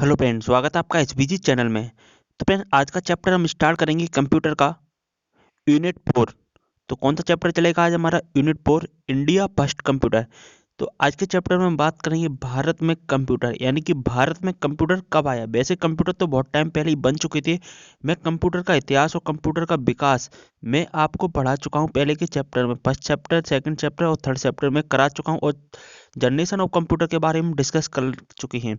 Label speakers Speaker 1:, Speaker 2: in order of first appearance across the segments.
Speaker 1: Hello friend, स्वागत है आपका एसवीजी चैनल में। तो फ्रेंड, आज का चैप्टर हम स्टार्ट करेंगे कंप्यूटर का यूनिट 4। तो कौन सा चैप्टर चलेगा आज हमारा? Unit 4, India first computer. तो आज के चैप्टर में हम बात करेंगे भारत में कंप्यूटर, यानी कि भारत में कंप्यूटर कब आया। वैसे कंप्यूटर तो बहुत टाइम पहले ही बन चुके थे। मैं कंप्यूटर का इतिहास और कंप्यूटर का विकास मैं आपको पढ़ा चुका हूँ पहले के चैप्टर में। फर्स्ट चैप्टर, सेकंड चैप्टर और थर्ड चैप्टर में करा चुका हूँ, और जनरेशन ऑफ कंप्यूटर के बारे में डिस्कस कर चुके हैं।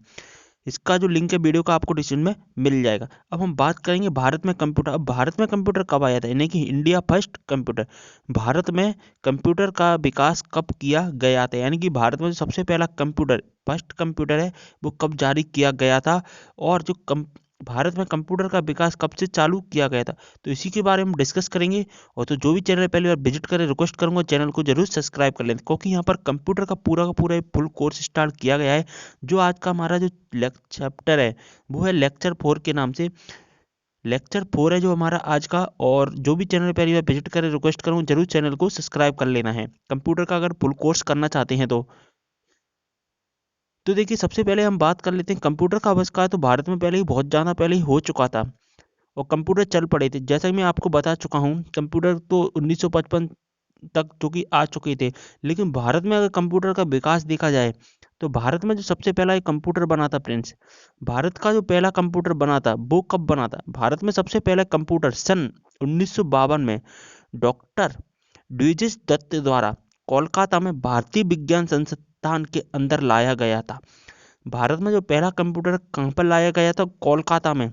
Speaker 1: इसका जो लिंक है वीडियो का आपको डिस्क्रिप्शन में मिल जाएगा। अब हम बात करेंगे भारत में कंप्यूटर। अब भारत में कंप्यूटर कब आया था, यानी कि इंडिया फर्स्ट कंप्यूटर। भारत में कंप्यूटर का विकास कब किया गया था, यानी कि भारत में जो सबसे पहला कंप्यूटर, फर्स्ट कंप्यूटर है, वो कब जारी किया गया था, और जो भारत में कंप्यूटर का विकास कब से चालू किया गया था, तो इसी के बारे में डिस्कस करेंगे। और तो जो भी चैनल पहली बार विजिट करें, रिक्वेस्ट करूंगा चैनल को जरूर सब्सक्राइब कर लें, क्योंकि यहाँ पर कंप्यूटर का पूरा फुल कोर्स स्टार्ट किया गया है। जो आज का हमारा जो चैप्टर है वो है लेक्चर 4 के नाम से। लेक्चर 4 है जो हमारा आज का। और जो भी चैनल पहली बार विजिट करें, रिक्वेस्ट करूँ जरूर चैनल को सब्सक्राइब कर लेना है, कंप्यूटर का अगर फुल कोर्स करना चाहते हैं तो देखिए, सबसे पहले हम बात कर लेते हैं कंप्यूटर का आविष्कार। तो भारत में पहले ही, बहुत ज़्यादा पहले ही हो चुका था, और कंप्यूटर चल पड़े थे। जैसा कि मैं आपको बता चुका हूँ, कंप्यूटर तो 1955 तक जो कि आ चुके थे। लेकिन भारत में अगर कंप्यूटर का विकास देखा जाए, तो भारत में जो सबसे पहला एक कंप्यूटर बना था फ्रेंड्स, भारत का जो पहला कंप्यूटर बना था वो कब बना था? भारत में सबसे पहला कंप्यूटर सन 1952 में डॉक्टर ड्यूजिस दत्त द्वारा कोलकाता में भारतीय विज्ञान संस्थान के अंदर लाया गया था। भारत में जो पहला कंप्यूटर कहाँ पर लाया गया था? कोलकाता में।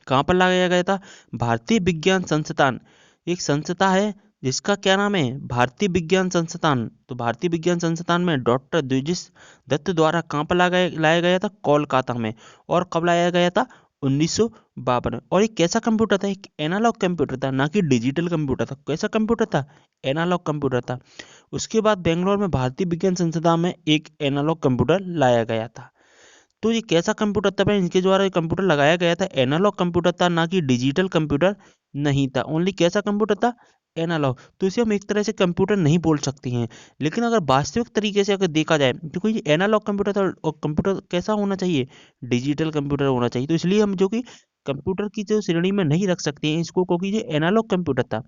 Speaker 1: कहाँ पर लाया गया था? भारतीय विज्ञान संस्थान, एक संस्था है जिसका क्या नाम है? भारतीय विज्ञान संस्थान। तो भारतीय विज्ञान संस्थान में डॉक्टर द्विजिश दत्त द्वारा कहाँ पर लाया गया था? कोलकाता में। और कब लाया गया था? 1952 में। और एक कैसा कंप्यूटर था? एक एनालॉग कंप्यूटर था, ना कि डिजिटल कंप्यूटर था। कैसा कंप्यूटर था? एनालॉग कंप्यूटर था। उसके बाद बेंगलोर में भारतीय विज्ञान संस्थान में एक एनालॉग कंप्यूटर लाया गया था। तो ये कैसा कंप्यूटर था भाई? इनके द्वारा कंप्यूटर लगाया गया था, एनालॉग कंप्यूटर था, ना कि डिजिटल कंप्यूटर नहीं था। ओनली कैसा कंप्यूटर था? एनालॉग। तो इसे हम एक तरह से कंप्यूटर नहीं बोल सकते हैं। लेकिन अगर वास्तविक तरीके से अगर देखा जाए, क्योंकि ये एनालॉग कंप्यूटर था, और कंप्यूटर कैसा होना चाहिए? डिजिटल कंप्यूटर होना चाहिए। तो इसलिए हम जो कि कंप्यूटर की जो श्रेणी में नहीं रख सकते हैं इसको, क्योंकि ये एनालॉग कंप्यूटर था।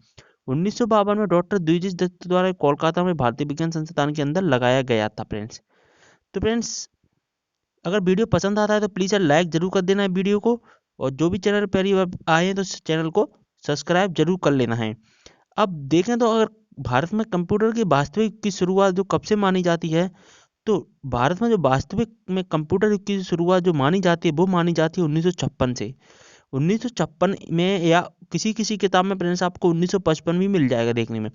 Speaker 1: 1952 में डॉक्टर द्विजिश दत्त द्वारा कोलकाता में भारतीय विज्ञान संस्थान के अंदर लगाया गया था फ्रेंड्स। तो फ्रेंड्स, अगर वीडियो पसंद आता है तो प्लीज़ यार लाइक जरूर कर देना है वीडियो को। और जो भी चैनल पहली बार आए हैं तो इस चैनल को सब्सक्राइब जरूर कर लेना है। अब देखें तो अगर भारत में कंप्यूटर की वास्तविक की शुरुआत जो कब से मानी जाती है, तो भारत में जो वास्तविक में कंप्यूटर की शुरुआत जो मानी जाती है वो मानी जाती है 1956 से। 1956 में, या किसी किसी किताब में फ्रेंड्स आपको 1955 भी मिल जाएगा देखने में।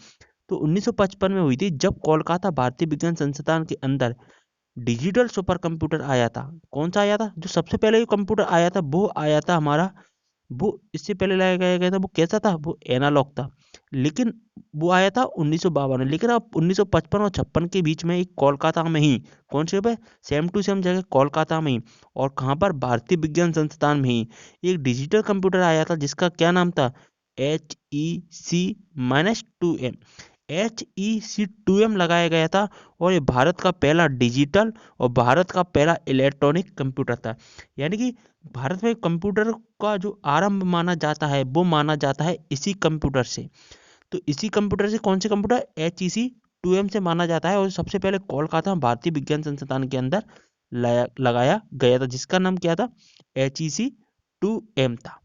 Speaker 1: तो 1955 में हुई थी, जब कोलकाता भारतीय विज्ञान संस्थान के अंदर डिजिटल सुपर कंप्यूटर आया था। कौन सा आया था? जो सबसे पहले जो कंप्यूटर आया था वो आया था हमारा, वो इससे पहले लाया गया था, वो कैसा था? वो एनालॉग था। लेकिन वो आया था 1952 में। लेकिन अब 1955 और 56 के बीच में एक कोलकाता में ही, कौन से पे, सेम टू सेम जगह कोलकाता में ही, और कहाँ पर? भारतीय विज्ञान संस्थान में ही एक डिजिटल कंप्यूटर आया था, जिसका क्या नाम था? HEC-2M। HEC-2M लगाया गया था। और ये भारत का पहला डिजिटल और भारत का पहला इलेक्ट्रॉनिक कंप्यूटर था। यानी कि भारत में कंप्यूटर का जो आरंभ माना जाता है वो माना जाता है इसी कंप्यूटर से। तो इसी कंप्यूटर से, कौन से कंप्यूटर? HEC-2M से माना जाता है। और सबसे पहले कोलकाता भारतीय विज्ञान संस्थान के अंदर लगाया गया था, जिसका नाम क्या था? HEC-2M था।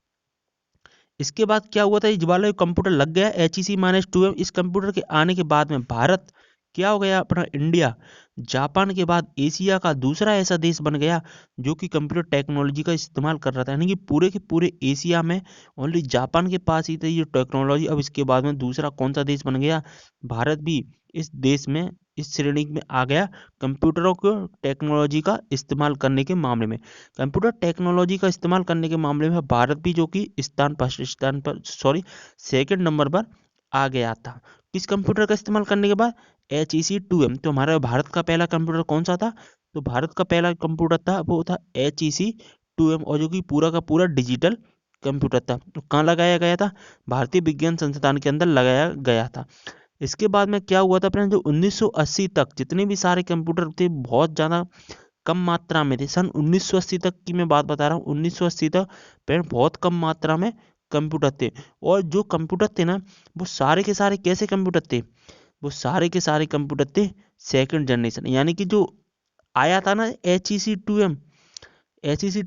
Speaker 1: इसके बाद क्या हुआ था? ये वाला कंप्यूटर लग गया HEC-2M। इस कंप्यूटर के आने के बाद में भारत क्या हो गया? अपना इंडिया जापान के बाद एशिया का दूसरा ऐसा देश बन गया जो कि कंप्यूटर टेक्नोलॉजी का इस्तेमाल कर रहा था। यानी कि पूरे के पूरे एशिया में ओनली जापान के पास ही थी ये टेक्नोलॉजी। अब इसके बाद में दूसरा कौन सा देश बन गया? भारत भी इस देश में, इस श्रेणी में आ गया कंप्यूटरों को टेक्नोलॉजी का इस्तेमाल करने के मामले में। कंप्यूटर टेक्नोलॉजी का इस्तेमाल करने के मामले में भारत भी जो कि स्थान पर सॉरी सेकंड नंबर पर आ गया था। किस कंप्यूटर का इस्तेमाल करने के बाद? HEC-2M। तो हमारा भारत का पहला कंप्यूटर कौन सा था? तो भारत का पहला कंप्यूटर था वो था HEC-2M, और जो कि पूरा का पूरा डिजिटल कंप्यूटर था। तो कहाँ लगाया गया था? भारतीय विज्ञान संस्थान के अंदर लगाया गया था। इसके बाद में क्या हुआ था फ्रेंड? जो 1980 तक जितने भी सारे कंप्यूटर थे बहुत ज़्यादा कम मात्रा में थे। सन 1980 तक की मैं बात बता रहा हूँ, 1980 तक पेड़ बहुत कम मात्रा में कंप्यूटर थे। और जो कंप्यूटर थे ना, वो सारे के सारे कैसे कंप्यूटर थे, वो सारे के सारे कंप्यूटर थे सेकंड जनरेशन, यानी कि जो आया था ना HEC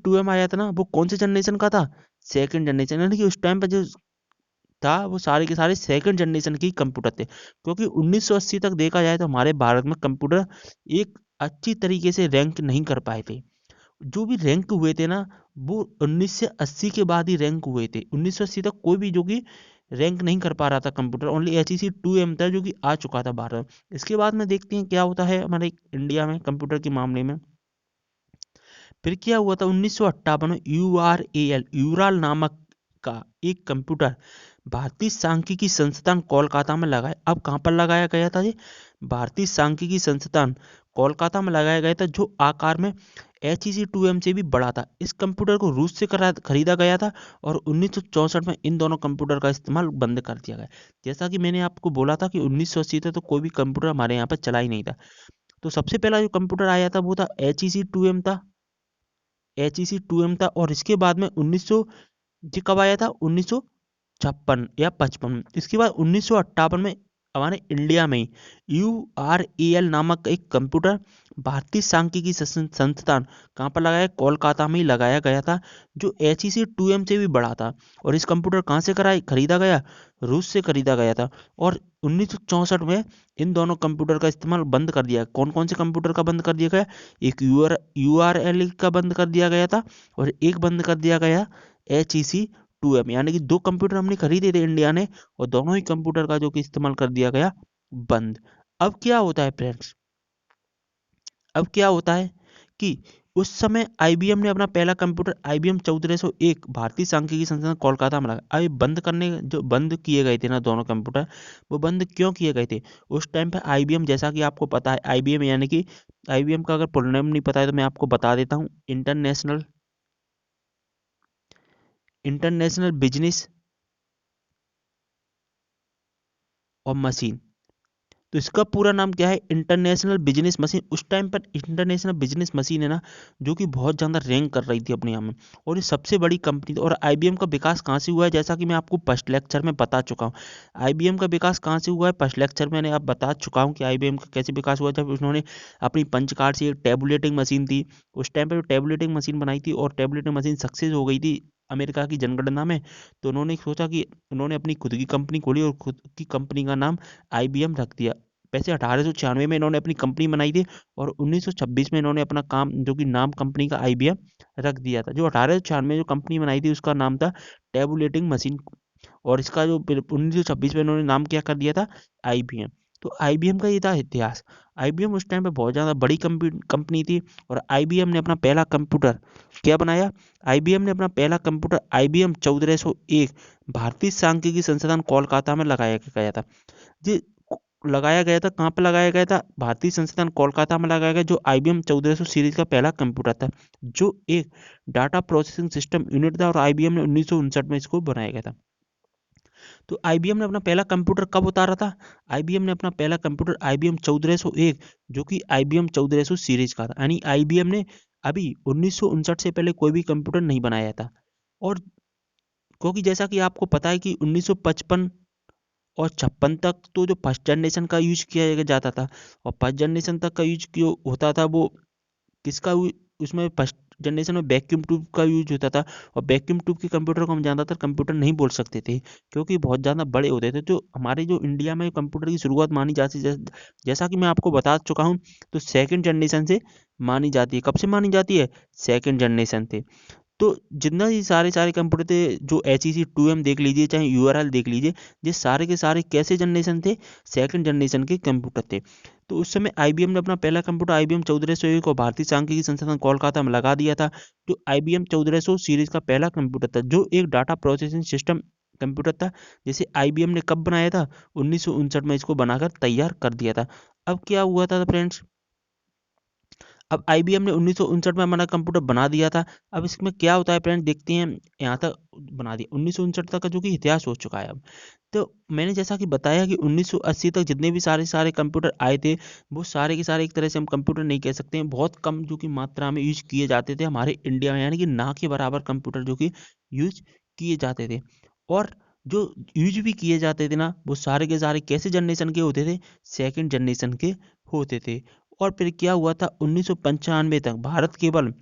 Speaker 1: 2M आया था ना, वो कौन से जनरेशन का था, सेकंड जनरेशन। यानी कि उस टाइम पर जो था वो सारे के सारे सेकंड जनरेशन के कंप्यूटर थे। क्योंकि 1980 तक देखा जाए तो हमारे भारत में कंप्यूटर एक अच्छी तरीके से रैंक नहीं कर पाए थे। जो भी रैंक हुए थे ना, वो 1980 के बाद ही रैंक हुए थे। 1980 तक कोई भी जो कि रैंक नहीं कर पा रहा था कंप्यूटर, ओनली HEC 2M था जो कि आ चुका था भारत में। इसके बाद में देखते हैं क्या होता है हमारे इंडिया में कंप्यूटर के मामले में। फिर क्या हुआ था 1958 में यूराल नामक का एक कंप्यूटर भारतीय सांख्यिकी संस्थान कोलकाता में लगाया। अब कहाँ पर लगाया गया था ये, भारतीय सांख्यिकी संस्थान कोलकाता में लगाया गया था, जो आकार में HEC 2M से भी बड़ा था। इस कंप्यूटर को रूस से खरीदा गया था और 1964 में इन दोनों कंप्यूटर का इस्तेमाल बंद कर दिया गया। जैसा कि मैंने आपको बोला था कि 1980 तक तो कोई भी कंप्यूटर हमारे यहाँ पर चला ही नहीं था। तो सबसे पहला जो कंप्यूटर आया था वो था HEC 2M था। और इसके बाद में 1900 जी कब आया था, 1956 या 55। इसके बाद 1958 में हमारे इंडिया में URAL नामक एक कंप्यूटर भारतीय सांख्यिकी संस्थान कहाँ पर लगाया, कोलकाता में ही लगाया गया था, जो HEC 2M से भी बड़ा था। और इस कंप्यूटर कहाँ से खरीदा गया, रूस से खरीदा गया था। और 1964 में इन दोनों कंप्यूटर का इस्तेमाल बंद कर दिया। कौन कौन से कंप्यूटर का बंद कर दिया गया, एक URL का बंद कर दिया गया था और एक बंद कर दिया गया HEC 2M। यानी कि दो कंप्यूटर हमने खरीदे थे इंडिया ने, और दोनों ही कंप्यूटर का जो कि इस्तेमाल कर दिया गया बंद। अब क्या होता है फ्रेंड्स, अब क्या होता है कि उस समय IBM ने अपना पहला कंप्यूटर IBM 1401 भारतीय सांख्यिकी संस्थान कोलकाता में लगा। अब बंद करने जो बंद किए गए थे ना दोनों कंप्यूटर, वो बंद क्यों किए गए थे। उस टाइम पे IBM, जैसा कि आपको पता है IBM यानी कि IBM का अगर फुल नेम नहीं पता है तो मैं आपको बता देता हूँ, इंटरनेशनल बिजनेस और मशीन। तो इसका पूरा नाम क्या है, इंटरनेशनल बिजनेस मशीन। उस टाइम पर इंटरनेशनल बिजनेस मशीन है ना, जो कि बहुत ज़्यादा रैंक कर रही थी अपने यहाँ में, और ये सबसे बड़ी कंपनी थी। और IBM का विकास कहाँ से हुआ है, जैसा कि मैं आपको फर्स्ट लेक्चर में बता चुका हूँ। IBM का विकास कहाँ से हुआ है, फर्स्ट लेक्चर में मैंने आप बता चुका हूँ कि IBM का कैसे विकास हुआ। जब उन्होंने अपनी पंचकार से एक टेबुलेटिंग मशीन थी, उस टाइम पर टेबुलेटिंग मशीन बनाई थी, और टेबुलेटिंग मशीन सक्सेस हो गई थी अमेरिका की जनगणना में। तो उन्होंने सोचा कि उन्होंने अपनी खुद की कंपनी खोली और खुद की कंपनी का नाम IBM रख दिया। वैसे 1896 में इन्होंने अपनी कंपनी बनाई थी, और 1926 में इन्होंने अपना काम जो कि नाम कंपनी का IBM रख दिया था। जो 1896 जो कंपनी बनाई थी उसका नाम था टेबुलेटिंग मशीन, और इसका जो 1926 में इन्होंने नाम क्या कर दिया था, IBM। तो IBM का ये था इतिहास। IBM उस टाइम पे बहुत ज़्यादा बड़ी कंपनी थी, और IBM ने अपना पहला कंप्यूटर क्या बनाया, IBM ने अपना पहला कंप्यूटर IBM 1401 भारतीय सांख्यिकी संस्थान कोलकाता में लगाया गया था। जी, लगाया गया था, कहाँ पे लगाया गया था, भारतीय संस्थान कोलकाता में लगाया गया, जो IBM 1400 सीरीज का पहला कंप्यूटर था, जो एक डाटा प्रोसेसिंग सिस्टम यूनिट था। और IBM ने 1959 में इसको बनाया गया था। तो IBM ने अपना पहला कंप्यूटर कब उतारा था, IBM ने अपना पहला कंप्यूटर IBM 1401 जो कि IBM 1400 सीरीज का था। यानी IBM ने अभी 1959 से पहले कोई भी कंप्यूटर नहीं बनाया था। और क्योंकि जैसा कि आपको पता है कि 1955 और 56 तक तो जो फर्स्ट जनरेशन का यूज किया जाता था, और फर्स्ट जनरेशन तक का यूज क्यों होता था, वो किसका उसमें फर्स्ट जनरेशन में वैक्यूम ट्यूब का यूज होता था। और वैक्यूम ट्यूब के कंप्यूटर को हम ज़्यादातर कंप्यूटर नहीं बोल सकते थे, क्योंकि बहुत ज़्यादा बड़े होते थे। तो हमारे जो इंडिया में कंप्यूटर की शुरुआत मानी जाती है, जैसा कि मैं आपको बता चुका हूँ, तो सेकंड जनरेशन से मानी जाती है। कब से मानी जाती है, सेकंड जनरेशन से। तो जितना ही सारे सारे कंप्यूटर थे, जो HEC 2M देख लीजिए, चाहे URL देख लीजिए, ये सारे के सारे कैसे जनरेशन थे, सेकंड जनरेशन के कंप्यूटर थे। तो उस समय IBM ने अपना पहला कंप्यूटर IBM 1401 को भारतीय सांख्यिकी संस्थान कोलकाता में लगा दिया था, जो IBM 1400 सीरीज का पहला कंप्यूटर था, जो एक डाटा प्रोसेसिंग सिस्टम कंप्यूटर था, जिसे IBM ने कब बनाया था, 1959 में इसको बनाकर तैयार कर दिया था। अब क्या हुआ था फ्रेंड्स, अब आईबीएम ने 1959 में हमारा कंप्यूटर बना दिया था। अब इसमें क्या होता है फ्रेंड, देखते हैं। यहाँ तक बना दिया 1959 तक का जो कि इतिहास हो चुका है अब। तो मैंने जैसा कि बताया कि 1980 तक जितने भी सारे सारे कंप्यूटर आए थे, वो सारे के सारे एक तरह से हम कंप्यूटर नहीं कह सकते हैं, बहुत कम जो कि मात्रा में यूज किए जाते थे हमारे इंडिया में, यानी कि ना के बराबर कंप्यूटर जो कि यूज किए जाते थे। और जो यूज भी किए जाते थे ना, वो सारे के सारे कैसे जनरेशन के होते थे, सेकंड जनरेशन के होते थे। और फिर क्या हुआ था 1995 तक भारत केवल,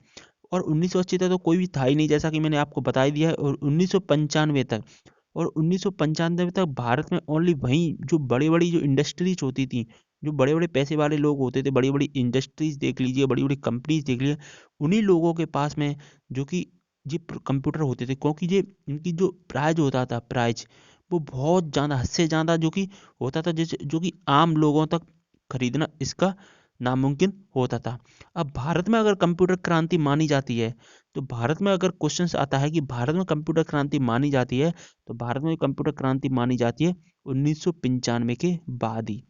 Speaker 1: और 1980 तक तो कोई भी था ही नहीं, जैसा कि मैंने आपको बता ही दिया है। और 1995 तक, और 1995 तक भारत में ओनली वहीं जो बड़ी बड़ी जो इंडस्ट्रीज होती थी, जो बड़े बड़े पैसे वाले लोग होते थे, बड़ी बड़ी इंडस्ट्रीज देख लीजिए, बड़ी बड़ी कंपनीज देख लीजिए, उन्हीं लोगों के पास में जो कि ये कंप्यूटर होते थे, क्योंकि ये इनकी जो प्राइज होता था, प्राइज वो बहुत ज़्यादा, हद से ज़्यादा जो कि होता था, जैसे जो कि आम लोगों तक खरीदना इसका नामुमकिन होता था। अब भारत में अगर कंप्यूटर क्रांति मानी जाती है, तो भारत में अगर क्वेश्चन आता है कि भारत में कंप्यूटर क्रांति मानी जाती है, तो भारत में कंप्यूटर क्रांति मानी जाती है 1995 के बाद ही।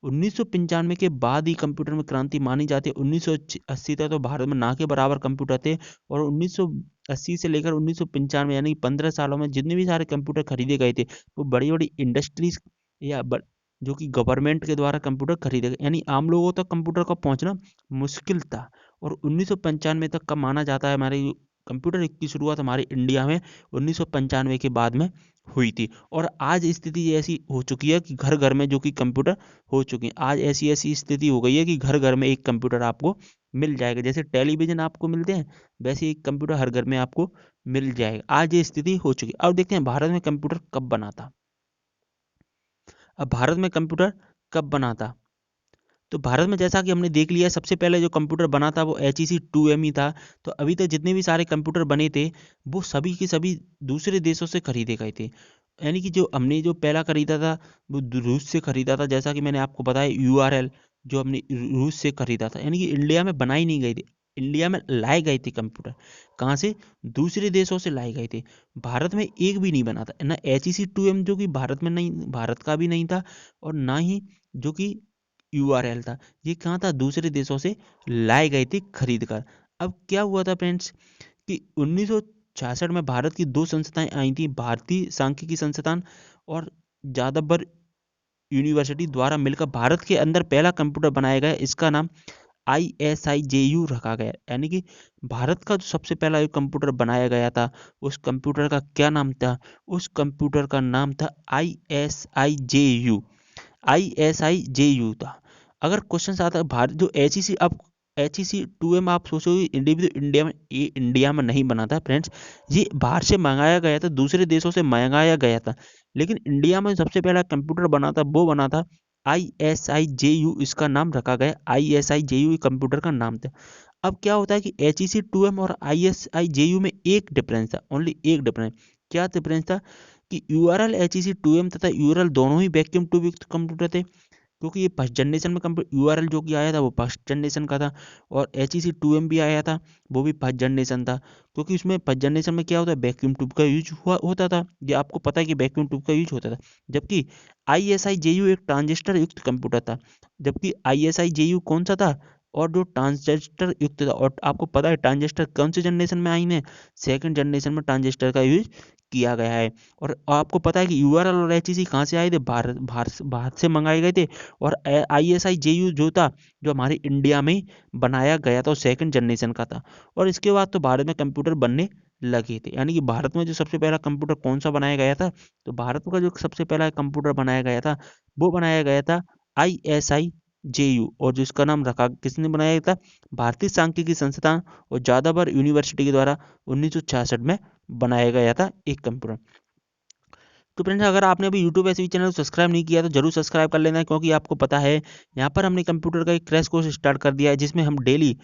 Speaker 1: 1995 के बाद ही कंप्यूटर में क्रांति मानी जाती है। 1980 तक तो भारत में ना के बराबर कंप्यूटर थे, और 1980 से लेकर 1995 यानी 15 सालों में जितने भी सारे कंप्यूटर खरीदे गए थे, वो बड़ी बड़ी इंडस्ट्रीज या जो कि गवर्नमेंट के द्वारा कंप्यूटर खरीदे गए, यानी आम लोगों तक कंप्यूटर का पहुंचना मुश्किल था। और 1995 तक का माना जाता है हमारे कंप्यूटर की शुरुआत हमारे इंडिया में 1995 के बाद में हुई थी। और आज स्थिति ऐसी हो चुकी है कि घर घर में जो कि कंप्यूटर हो चुके हैं। आज ऐसी ऐसी स्थिति हो गई है कि घर घर में एक कंप्यूटर आपको मिल जाएगा, जैसे टेलीविजन आपको मिलते हैं, वैसे एक कंप्यूटर हर घर में आपको मिल जाएगा। आज ये स्थिति हो चुकी है। अब देखते हैं भारत में कंप्यूटर कब बना था। अब भारत में कंप्यूटर कब बना था, तो भारत में जैसा कि हमने देख लिया, सबसे पहले जो कंप्यूटर बना था वो HEC 2M ही था। तो अभी तक जितने भी सारे कंप्यूटर बने थे, वो सभी के सभी दूसरे देशों से खरीदे गए थे। यानी कि जो हमने जो पहला खरीदा था, वो रूस से खरीदा था, जैसा कि मैंने आपको बताया URL, जो हमने रूस से खरीदा था, यानी कि इंडिया में बनाई नहीं गई थी। इंडिया में लाए गए थे कंप्यूटर, कहाँ से, दूसरे देशों से लाए गए थे। भारत में एक भी नहीं बना था ना, HEC 2M जो कि भारत में नहीं, भारत का भी नहीं था, और ना ही जो कि URL था, ये कहाँ था, दूसरे देशों से लाए गए थे खरीद कर। अब क्या हुआ था फ्रेंड्स कि 1966 में भारत की दो संस्थाएं आई थी, भारतीय सांख्यिकी संस्थान और जादवपुर यूनिवर्सिटी द्वारा मिलकर भारत के अंदर पहला कंप्यूटर बनाया गया। इसका नाम ISIJU रखा गया, यानी कि भारत का जो सबसे पहला जो कंप्यूटर बनाया गया था, उस कंप्यूटर का क्या नाम था, उस कंप्यूटर का नाम था ISIJU। ISIJU था। अगर क्वेश्चन आता है भारत जो HEC, अब HEC 2M आप सोचोगे इंडिया में, ये इंडिया में नहीं बना था फ्रेंड्स, ये बाहर से मंगाया गया था, दूसरे देशों से मंगाया गया था। लेकिन इंडिया में सबसे पहला कंप्यूटर बना था, वो बना था ISIJU, इसका नाम रखा गया ISIJU, कंप्यूटर का नाम था। अब क्या होता है कि HEC 2M और ISIJU में एक डिफरेंस था, ओनली एक डिफरेंस। क्या डिफरेंस था कि URL HEC 2M तथा URL दोनों ही वैक्यूम ट्यूब युक्त कंप्यूटर थे, क्योंकि ये फर्स्ट जनरेशन में कंप्यूटर, URL जो कि आया था वो फर्स्ट जनरेशन का था, और HEC 2M भी आया था, वो भी फर्स्ट जनरेशन था। क्योंकि उसमें फर्स्ट जनरेशन में क्या होता है, वैक्यूम ट्यूब का यूज होता था, ये आपको पता है कि वैक्यूम ट्यूब का यूज होता था। जबकि ISIJU एक ट्रांजिस्टर युक्त कंप्यूटर था, जबकि ISIJU कौन सा था, और जो ट्रांजिस्टर युक्त था। और आपको पता है ट्रांजिस्टर कौन से जनरेशन में आई ने, सेकंड जनरेशन में ट्रांजिस्टर का यूज किया गया है। और आपको पता है कि URL और HEC कहाँ से आए थे, भारत भारत भारत से मंगाए गए थे। और ISIJU जो था, जो हमारे इंडिया में बनाया गया था, वो सेकंड जनरेशन का था। और इसके बाद तो भारत में कंप्यूटर बनने लगे थे, यानी कि भारत में जो सबसे पहला कंप्यूटर कौन सा बनाया गया था, तो भारत का जो सबसे पहला कंप्यूटर बनाया गया था, वो बनाया गया था ISIJU। और जिसका नाम रखा, किसने बनाया था, भारतीय सांख्यिकी संस्थान और जादवपुर यूनिवर्सिटी के द्वारा 1966 में बनाया गया था एक कंप्यूटर। तो फ्रेंड्स, अगर आपने अभी यूट्यूब ऐसे चैनल को सब्सक्राइब नहीं किया तो जरूर सब्सक्राइब कर लेना, क्योंकि आपको पता है यहाँ पर हमने कंप्यूटर का एक क्रैश कोर्स स्टार्ट कर दिया है, जिसमें हम डेली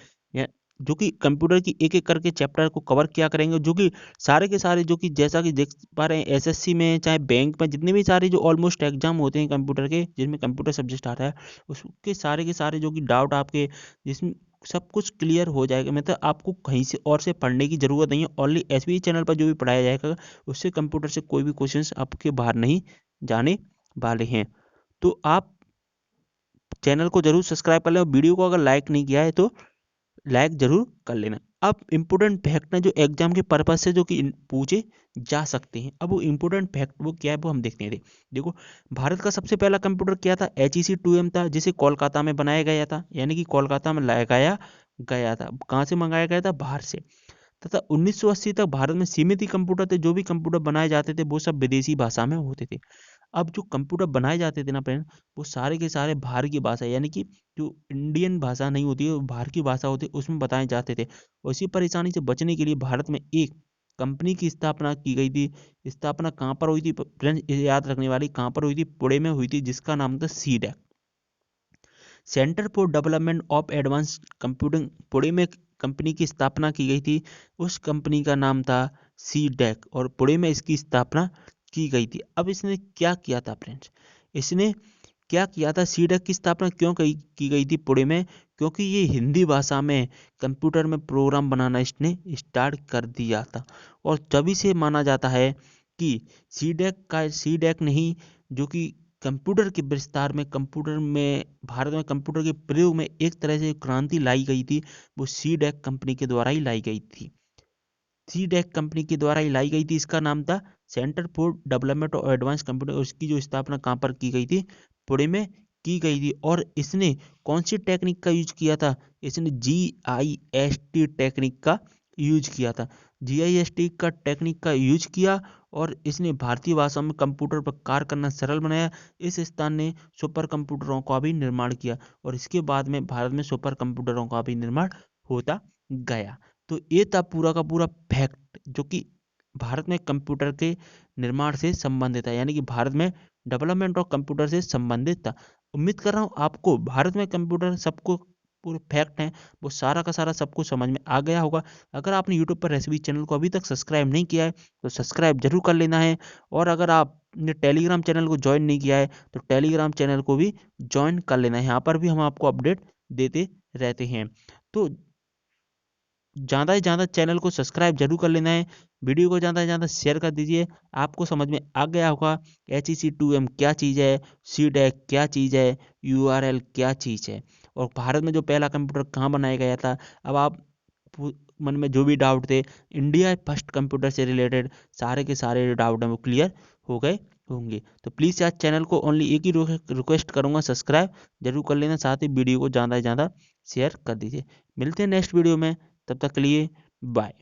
Speaker 1: जो कि कंप्यूटर की एक एक करके चैप्टर को कवर किया करेंगे, जो कि सारे के सारे, जो कि जैसा कि देख पा रहे हैं SSC में, चाहे बैंक में, जितने भी सारे जो ऑलमोस्ट एग्जाम होते हैं कंप्यूटर के, जिसमें कंप्यूटर सब्जेक्ट आता है, उसके सारे के सारे जो कि डाउट आपके, जिसमें सब कुछ क्लियर हो जाएगा। मतलब आपको कहीं से और से पढ़ने की ज़रूरत नहीं है, ओनली SBI चैनल पर जो भी पढ़ाया जाएगा, उससे कंप्यूटर से कोई भी क्वेश्चंस आपके बाहर नहीं जाने वाले हैं। तो आप चैनल को जरूर सब्सक्राइब कर लें, और वीडियो को अगर लाइक नहीं किया है तो लायक जरूर कर लेना। अब इम्पोर्टेंट फैक्ट है जो एग्जाम के पर्पज से जो कि पूछे जा सकते हैं। अब वो इम्पोर्टेंट फैक्ट वो क्या है वो हम देखते हैं। देखो, भारत का सबसे पहला कंप्यूटर क्या था? HEC 2M था, जिसे कोलकाता में बनाया गया था, यानी कि कोलकाता में लगाया गया था। कहाँ से मंगाया गया था? बाहर से। तथा 1980 तक भारत में सीमित ही कंप्यूटर थे। जो भी कंप्यूटर बनाए जाते थे वो सब विदेशी भाषा में होते थे। अब जो कंप्यूटर बनाए जाते थे ना फ्रेंड, वो सारे के सारे बाहर की भाषा, यानी कि जो इंडियन भाषा नहीं होती है, वो बाहर की भाषा होती है, उसमें बताए जाते थे। और इसी परेशानी से बचने के लिए भारत में एक कंपनी की स्थापना की गई थी। स्थापना कहाँ पर हुई थी फ्रेंड्स? याद रखने वाली, कहाँ पर हुई थी? पुणे में हुई थी, जिसका नाम था CDAC, centre for development of advance computing. Pune में कंपनी की स्थापना की गई थी। उस कंपनी का नाम था सीडैक और पुणे में इसकी स्थापना की गई थी। अब इसने क्या किया था फ्रेंड्स? इसने क्या किया था? सीडैक की स्थापना क्यों की गई थी पुणे में? क्योंकि ये हिंदी भाषा में कंप्यूटर में प्रोग्राम बनाना इसने स्टार्ट कर दिया था। और तभी से माना जाता है कि सीडैक नहीं, जो कि कंप्यूटर के विस्तार में, कंप्यूटर में, भारत में कंप्यूटर के प्रयोग में एक तरह से क्रांति लाई गई थी, वो सीडैक कंपनी के द्वारा ही लाई गई थी। सीडैक कंपनी के द्वारा ही लाई गई थी। इसका नाम था centre for development of advance computer. उसकी जो स्थापना कहाँ पर की गई थी? पुणे में की गई थी। और इसने कौन सी टेक्निक का यूज किया था? इसने GIST टेक्निक का यूज किया था। GIST का टेक्निक का यूज किया और इसने भारतीय भाषा में कंप्यूटर पर कार्य करना सरल बनाया। इस स्थान ने सुपर कंप्यूटरों का भी निर्माण किया और इसके बाद में भारत में सुपर कंप्यूटरों का भी निर्माण होता गया। तो ये था पूरा का पूरा फैक्ट जो कि भारत में कंप्यूटर के निर्माण से संबंधित है, यानी कि भारत में डेवलपमेंट ऑफ कंप्यूटर से संबंधित था। उम्मीद कर रहा हूँ आपको भारत में कंप्यूटर सबको पूरे फैक्ट हैं वो सारा का सारा सबको समझ में आ गया होगा। अगर आपने यूट्यूब पर रेसिपी चैनल को अभी तक सब्सक्राइब नहीं किया है तो सब्सक्राइब जरूर कर लेना है। और अगर आपने टेलीग्राम चैनल को ज्वाइन नहीं किया है तो टेलीग्राम चैनल को भी ज्वाइन कर लेना है। यहाँ पर भी हम आपको अपडेट देते रहते हैं। तो ज़्यादा से ज़्यादा चैनल को सब्सक्राइब जरूर कर लेना है। वीडियो को ज़्यादा से ज़्यादा शेयर कर दीजिए। आपको समझ में आ गया होगा HEC 2M क्या चीज़ है, सीडैक क्या चीज़ है, URL क्या चीज़ है, और भारत में जो पहला कंप्यूटर कहाँ बनाया गया था। अब आप मन में जो भी डाउट थे इंडिया फर्स्ट कंप्यूटर से रिलेटेड सारे के सारे डाउट हैं वो क्लियर हो गए होंगे। तो प्लीज़ यार चैनल को ओनली एक ही रिक्वेस्ट करूँगा, सब्सक्राइब जरूर कर लेना, साथ ही वीडियो को ज़्यादा से ज़्यादा शेयर कर दीजिए। मिलते हैं नेक्स्ट वीडियो में, तब तक के लिए बाय।